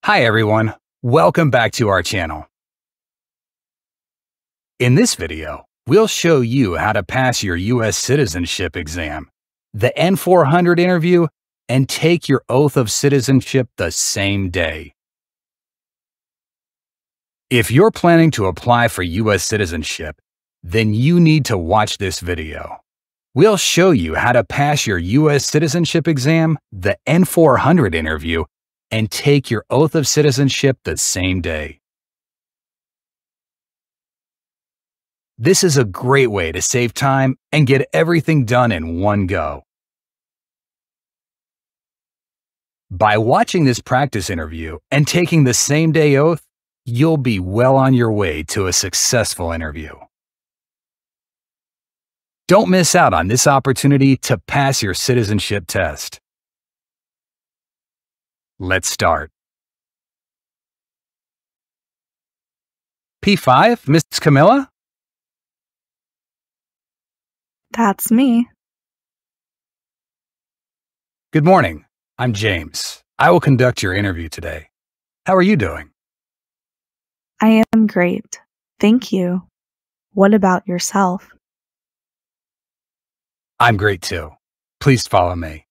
Hi everyone, welcome back to our channel. In this video, we'll show you how to pass your U.S. citizenship exam, the N400 interview, and take your oath of citizenship the same day. If you're planning to apply for U.S. citizenship, then you need to watch this video. We'll show you how to pass your U.S. citizenship exam, the N400 interview, and take your oath of citizenship the same day. This is a great way to save time and get everything done in one go. By watching this practice interview and taking the same day oath, you'll be well on your way to a successful interview. Don't miss out on this opportunity to pass your citizenship test. Let's start. P5, Miss Camilla? That's me. Good morning. I'm James. I will conduct your interview today. How are you doing? I am great. Thank you. What about yourself? I'm great too. Please follow me.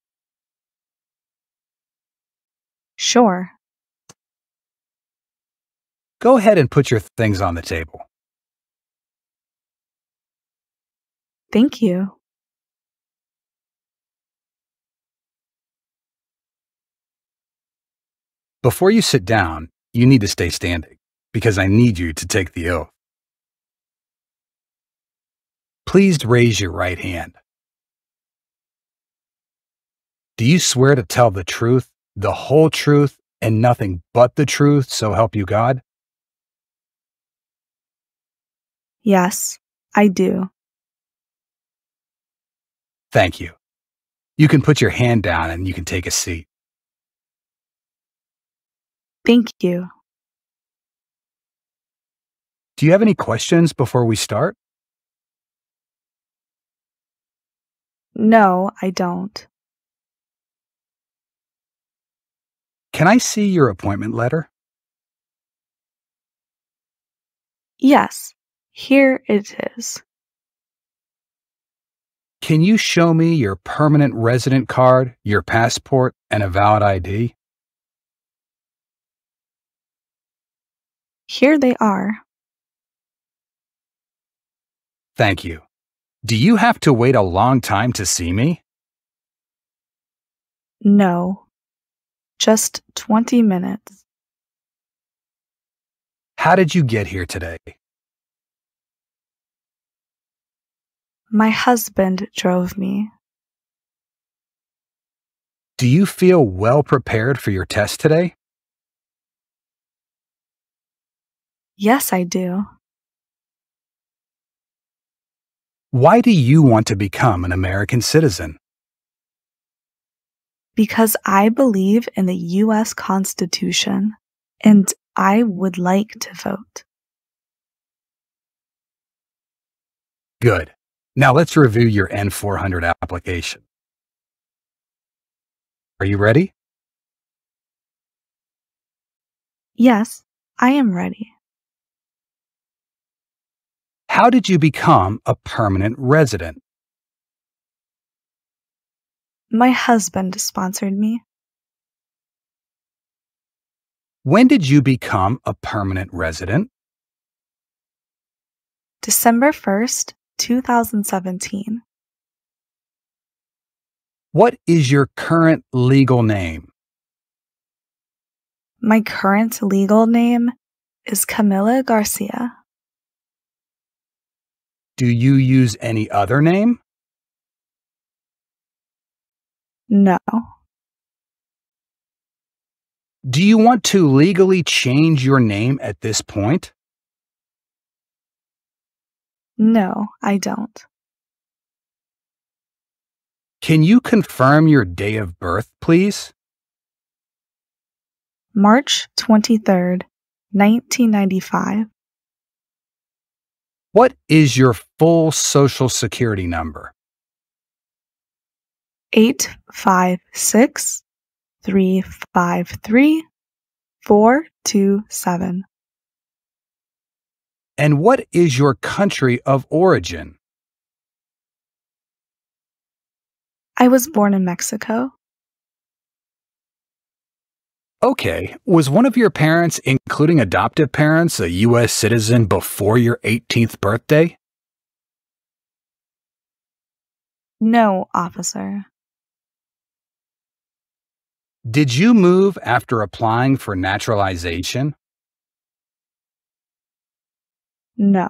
Sure. Go ahead and put your things on the table. Thank you. Before you sit down, you need to stay standing because I need you to take the oath. Please raise your right hand. Do you swear to tell the truth, the whole truth, and nothing but the truth, so help you God? Yes, I do. Thank you. You can put your hand down and you can take a seat. Thank you. Do you have any questions before we start? No, I don't. Can I see your appointment letter? Yes, here it is. Can you show me your permanent resident card, your passport, and a valid ID? Here they are. Thank you. Do you have to wait a long time to see me? No, just 20 minutes. How did you get here today? My husband drove me. Do you feel well prepared for your test today? Yes, I do. Why do you want to become an American citizen? Because I believe in the U.S. Constitution, and I would like to vote. Good. Now let's review your N400 application. Are you ready? Yes, I am ready. How did you become a permanent resident? My husband sponsored me. When did you become a permanent resident? December 1st, 2017. What is your current legal name? My current legal name is Camila Garcia. Do you use any other name? No. Do you want to legally change your name at this point? No, I don't. Can you confirm your date of birth, please? March 23rd, 1995. What is your full social security number? 856 353 427. And what is your country of origin? I was born in Mexico. Okay, was one of your parents, including adoptive parents, a U.S. citizen before your 18th birthday? No, officer. Did you move after applying for naturalization? No.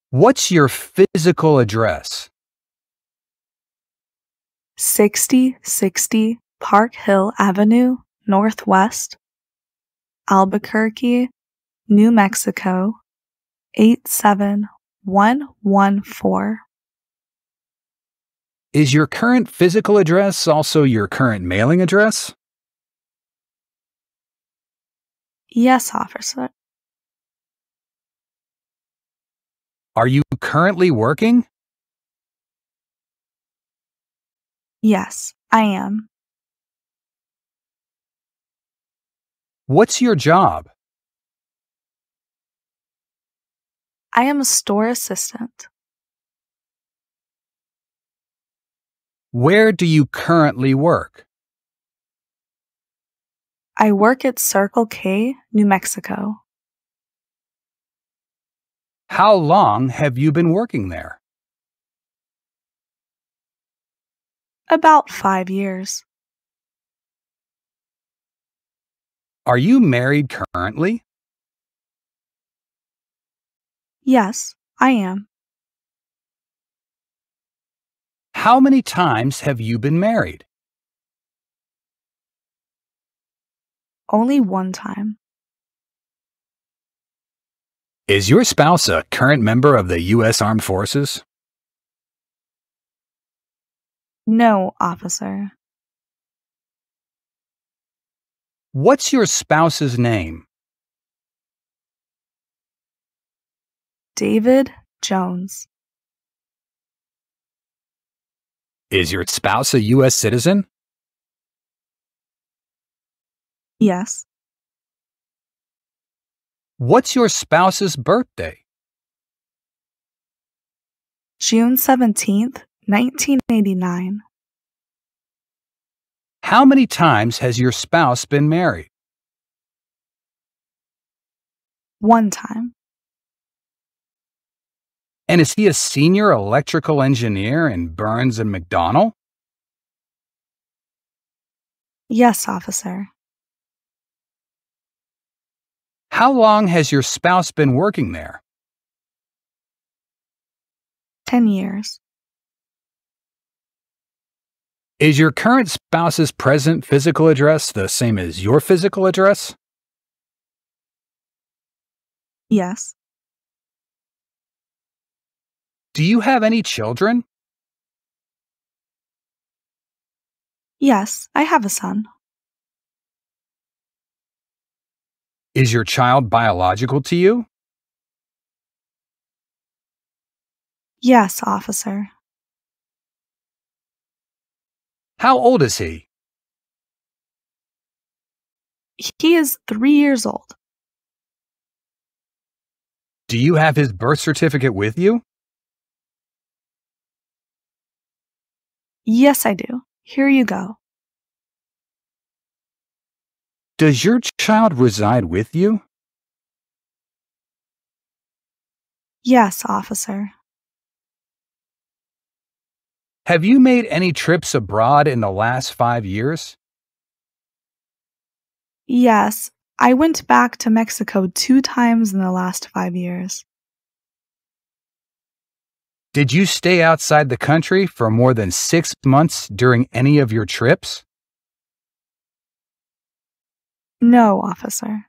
What's your physical address? 6060 Park Hill Avenue, Northwest, Albuquerque, New Mexico, 87114. Is your current physical address also your current mailing address? Yes, officer. Are you currently working? Yes, I am. What's your job? I am a store assistant. Where do you currently work? I work at Circle K, New Mexico. How long have you been working there? About 5 years. Are you married currently? Yes, I am. How many times have you been married? Only one time. Is your spouse a current member of the U.S. Armed Forces? No, officer. What's your spouse's name? David Jones. Is your spouse a U.S. citizen? Yes. What's your spouse's birthday? June 17th, 1989. How many times has your spouse been married? One time. And is he a senior electrical engineer in Burns and McDonnell? Yes, officer. How long has your spouse been working there? 10 years. Is your current spouse's present physical address the same as your physical address? Yes. Do you have any children? Yes, I have a son. Is your child biological to you? Yes, officer. How old is he? He is 3 years old. Do you have his birth certificate with you? Yes, I do. Here you go. Does your child reside with you? Yes, officer. Have you made any trips abroad in the last 5 years? Yes, I went back to Mexico 2 times in the last 5 years. Did you stay outside the country for more than 6 months during any of your trips? No, officer.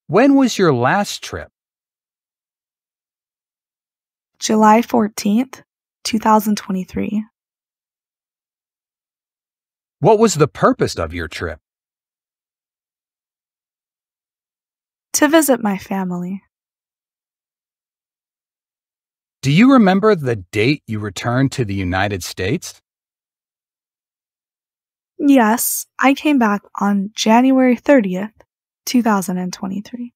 When was your last trip? July 14th, 2023. What was the purpose of your trip? To visit my family. Do you remember the date you returned to the United States? Yes, I came back on January 30th, 2023.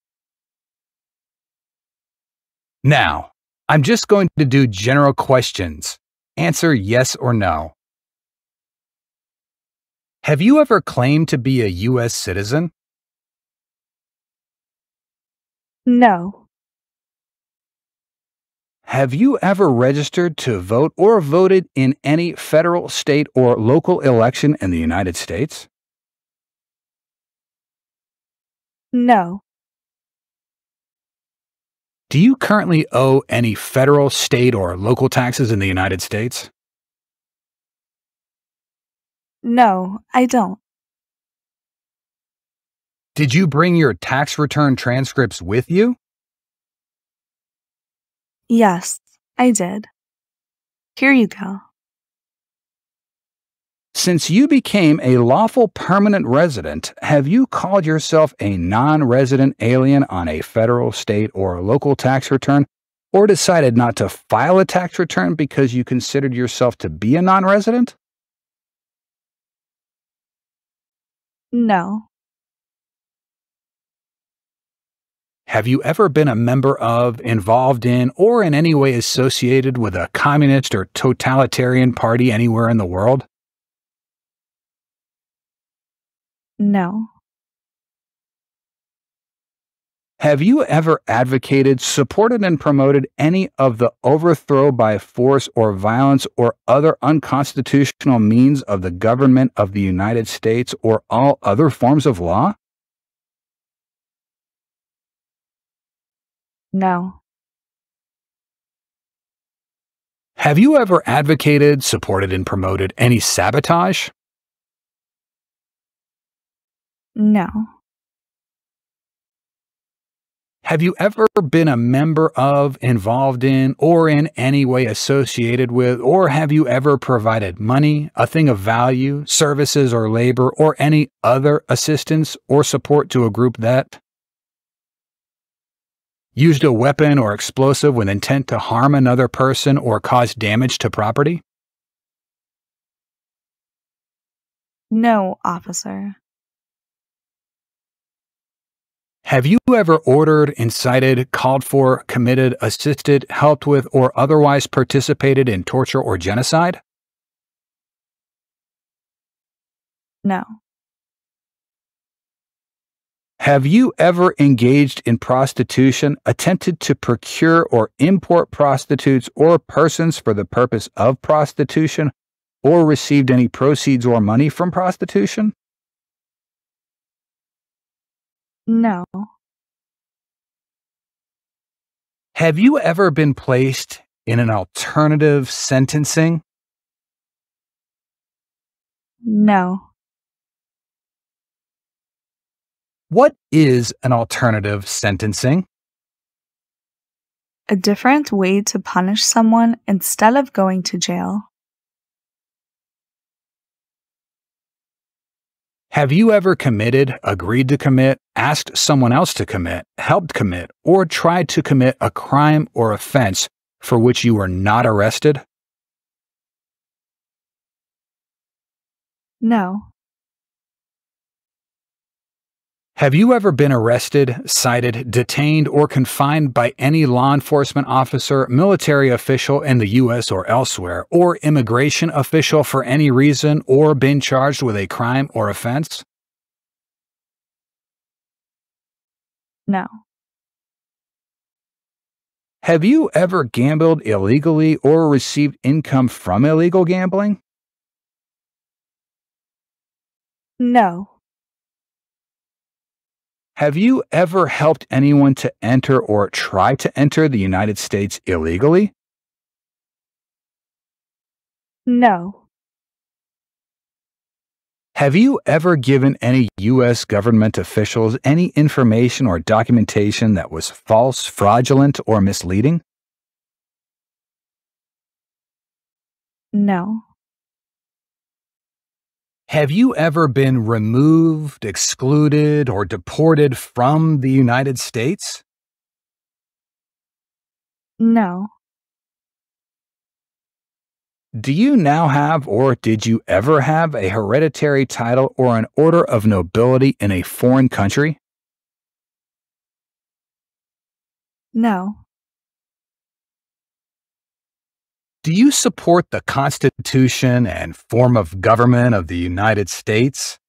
Now, I'm just going to do general questions. Answer yes or no. Have you ever claimed to be a U.S. citizen? No, Have you ever registered to vote or voted in any federal, state, or local election in the United States? no, Do you currently owe any federal, state, or local taxes in the United States? no, I don't. Did you bring your tax return transcripts with you? Yes, I did. Here you go. Since you became a lawful permanent resident, have you called yourself a non resident alien on a federal, state, or local tax return, or decided not to file a tax return because you considered yourself to be a non resident? No, Have you ever been a member of, involved in, or in any way associated with a communist or totalitarian party anywhere in the world? no, Have you ever advocated, supported, and promoted any of the overthrow by force or violence or other unconstitutional means of the government of the United States or all other forms of law? no, Have you ever advocated, supported, and promoted any sabotage? no, Have you ever been a member of, involved in, or in any way associated with, or have you ever provided money, a thing of value, services or labor, or any other assistance or support to a group that used a weapon or explosive with intent to harm another person or cause damage to property? no, officer. Have you ever ordered, incited, called for, committed, assisted, helped with, or otherwise participated in torture or genocide? No, Have you ever engaged in prostitution, attempted to procure or import prostitutes or persons for the purpose of prostitution, or received any proceeds or money from prostitution? no, Have you ever been placed in an alternative sentencing? no. What is an alternative sentencing? A different way to punish someone instead of going to jail. Have you ever committed, agreed to commit, asked someone else to commit, helped commit, or tried to commit a crime or offense for which you were not arrested? No, Have you ever been arrested, cited, detained, or confined by any law enforcement officer, military official in the U.S. or elsewhere, or immigration official for any reason, or been charged with a crime or offense? no, Have you ever gambled illegally or received income from illegal gambling? no, Have you ever helped anyone to enter or try to enter the United States illegally? no, Have you ever given any U.S. government officials any information or documentation that was false, fraudulent, or misleading? no, Have you ever been removed, excluded, or deported from the United States? no, Do you now have or did you ever have a hereditary title or an order of nobility in a foreign country? No. Do you support the Constitution and form of government of the United States?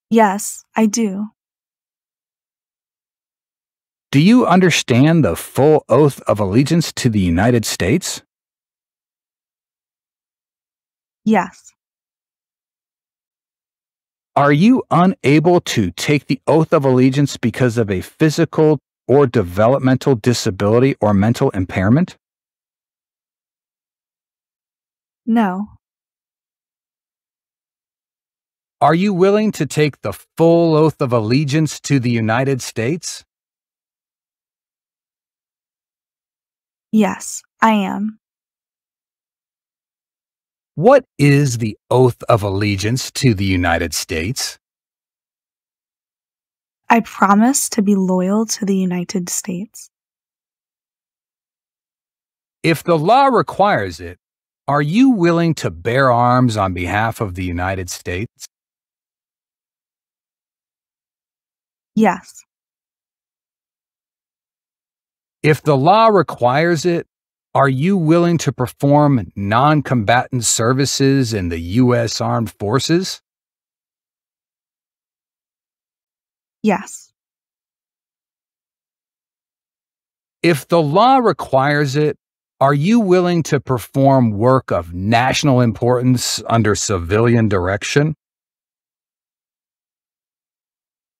Yes, I do. Do you understand the full oath of allegiance to the United States? Yes. Are you unable to take the oath of allegiance because of a physical or developmental disability or mental impairment? No. Are you willing to take the full oath of allegiance to the United States? Yes, I am. What is the oath of allegiance to the United States? I promise to be loyal to the United States. If the law requires it, are you willing to bear arms on behalf of the United States? Yes. If the law requires it, are you willing to perform non-combatant services in the U.S. Armed Forces? Yes. If the law requires it, are you willing to perform work of national importance under civilian direction?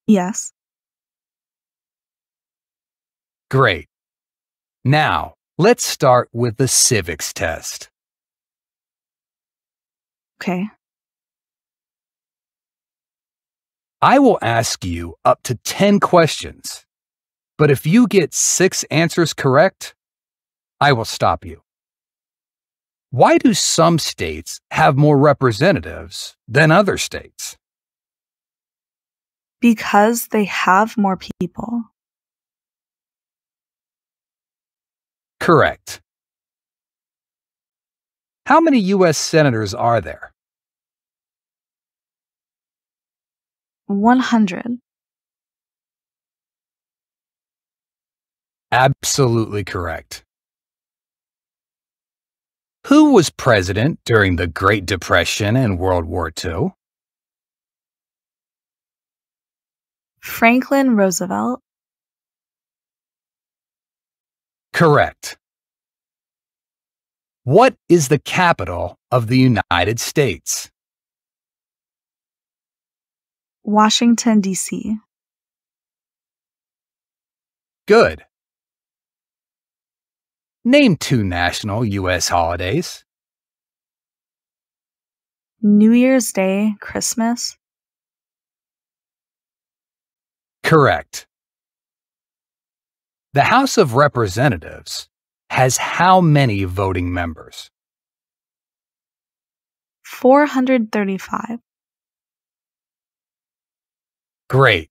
Yes. Great. Now, let's start with the civics test. Okay. I will ask you up to 10 questions, but if you get 6 answers correct, I will stop you. Why do some states have more representatives than other states? Because they have more people. Correct. How many U.S. senators are there? 100. Absolutely correct. Who was president during the Great Depression and World War II? Franklin Roosevelt. Correct. What is the capital of the United States? Washington, D.C. Good. Name 2 national U.S. holidays. New Year's Day, Christmas. Correct. The House of Representatives has how many voting members? 435. Great.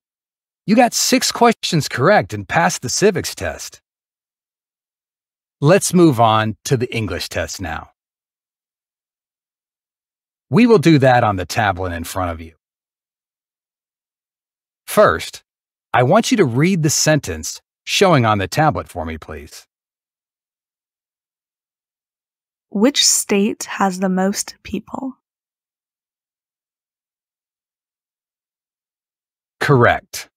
You got 6 questions correct and passed the civics test. Let's move on to the English test now. We will do that on the tablet in front of you. First, I want you to read the sentence showing on the tablet for me, please. Which state has the most people? Correct.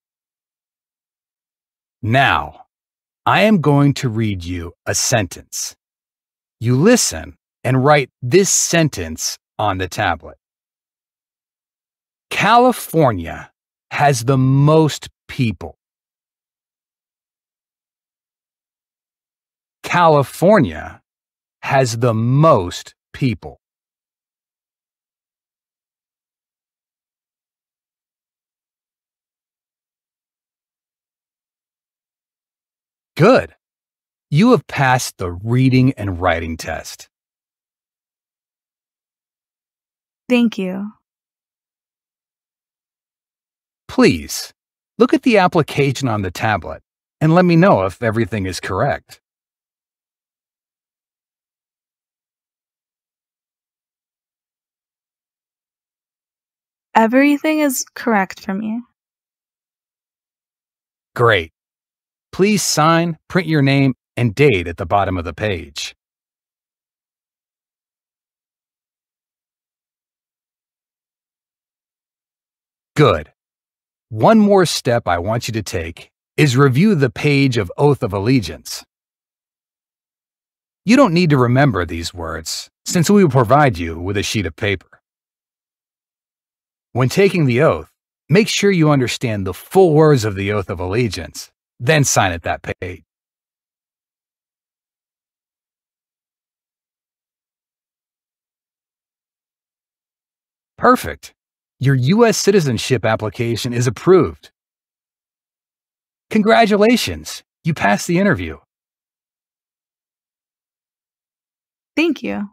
Now, I am going to read you a sentence. You listen and write this sentence on the tablet. California has the most people. California has the most people. Good. You have passed the reading and writing test. Thank you. Please, look at the application on the tablet and let me know if everything is correct. Everything is correct for me. Great. Please sign, print your name, and date at the bottom of the page. Good. One more step I want you to take is review the page of Oath of Allegiance. You don't need to remember these words, since we will provide you with a sheet of paper. When taking the oath, make sure you understand the full words of the Oath of Allegiance, then sign at that page. Perfect. Your U.S. citizenship application is approved. Congratulations, you passed the interview. Thank you.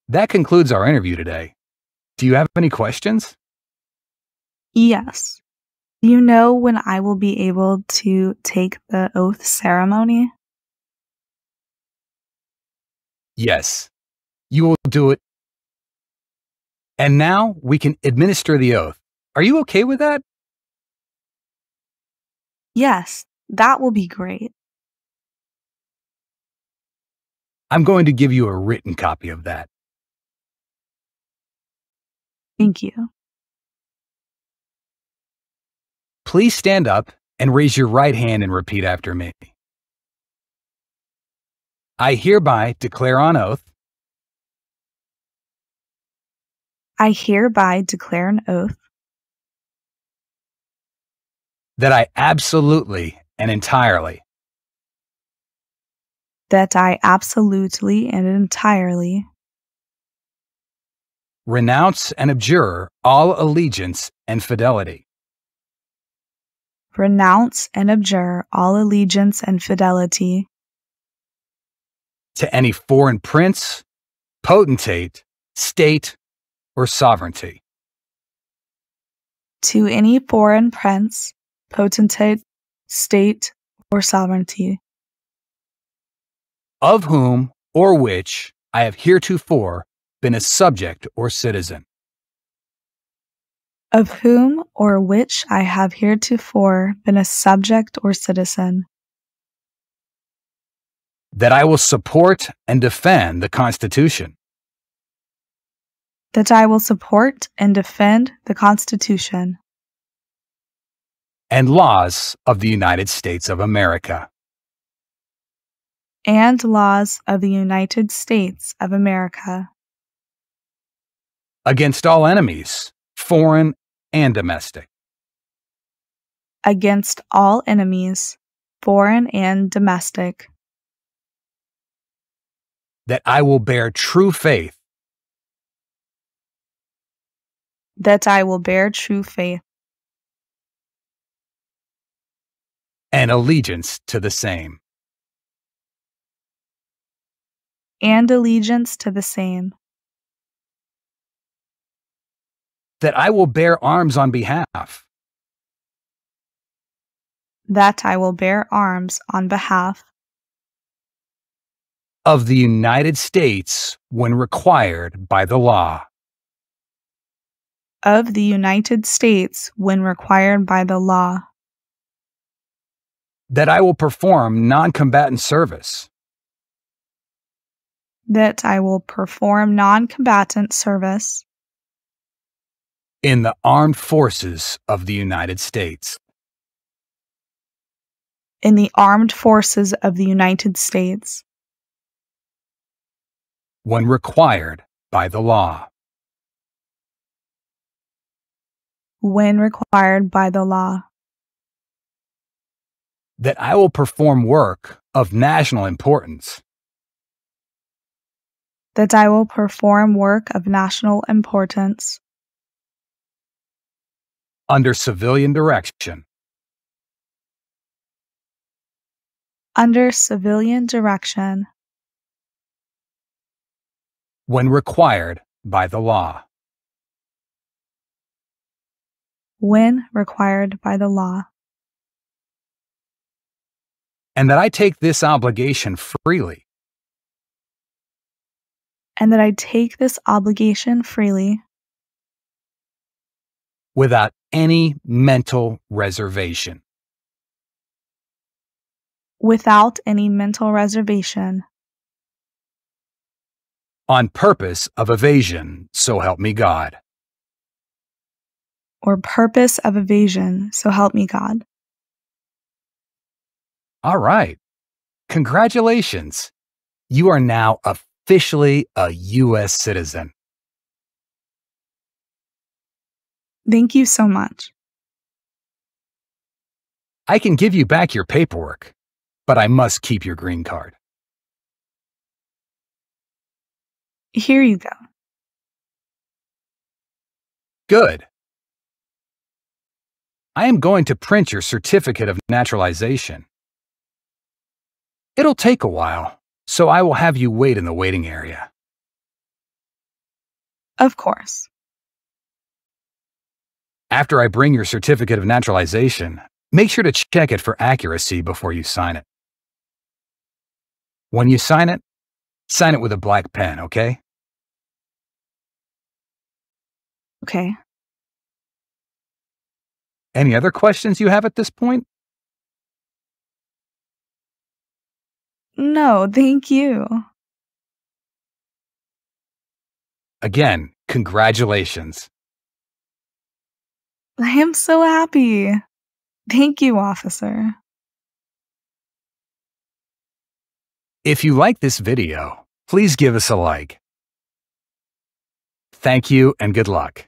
That concludes our interview today. Do you have any questions? Yes. Do you know when I will be able to take the oath ceremony? Yes, you will do it. And now we can administer the oath. Are you okay with that? Yes, that will be great. I'm going to give you a written copy of that. Thank you. Please stand up and raise your right hand and repeat after me. I hereby declare on oath I hereby declare an oath that I absolutely and entirely that I absolutely and entirely renounce and abjure all allegiance and fidelity renounce and abjure all allegiance and fidelity to any foreign prince, potentate, state, or sovereignty, to any foreign prince, potentate, state, or sovereignty, of whom or which I have heretofore been a subject or citizen, of whom or which I have heretofore been a subject or citizen, that I will support and defend the Constitution that I will support and defend the Constitution and laws of the United States of America, and laws of the United States of America against all enemies, foreign and domestic, against all enemies, foreign and domestic, that I will bear true faith that I will bear true faith and allegiance to the same, and allegiance to the same, that I will bear arms on behalf that I will bear arms on behalf of the United States when required by the law, of the United States when required by the law, that I will perform non-combatant service that I will perform non-combatant service in the armed forces of the United States, in the armed forces of the United States when required by the law, when required by the law, that I will perform work of national importance that I will perform work of national importance under civilian direction under civilian direction when required by the law, when required by the law, and that I take this obligation freely and that I take this obligation freely without any mental reservation without any mental reservation on purpose of evasion, so help me God. or purpose of evasion, so help me God. All right. Congratulations. You are now officially a U.S. citizen. Thank you so much. I can give you back your paperwork, but I must keep your green card. Here you go. Good. I am going to print your certificate of naturalization. It'll take a while, so I will have you wait in the waiting area. Of course. After I bring your certificate of naturalization, make sure to check it for accuracy before you sign it. When you sign it with a black pen, okay? Okay. Any other questions you have at this point? No, thank you. Again, congratulations. I am so happy. Thank you, officer. If you like this video, please give us a like. Thank you and good luck.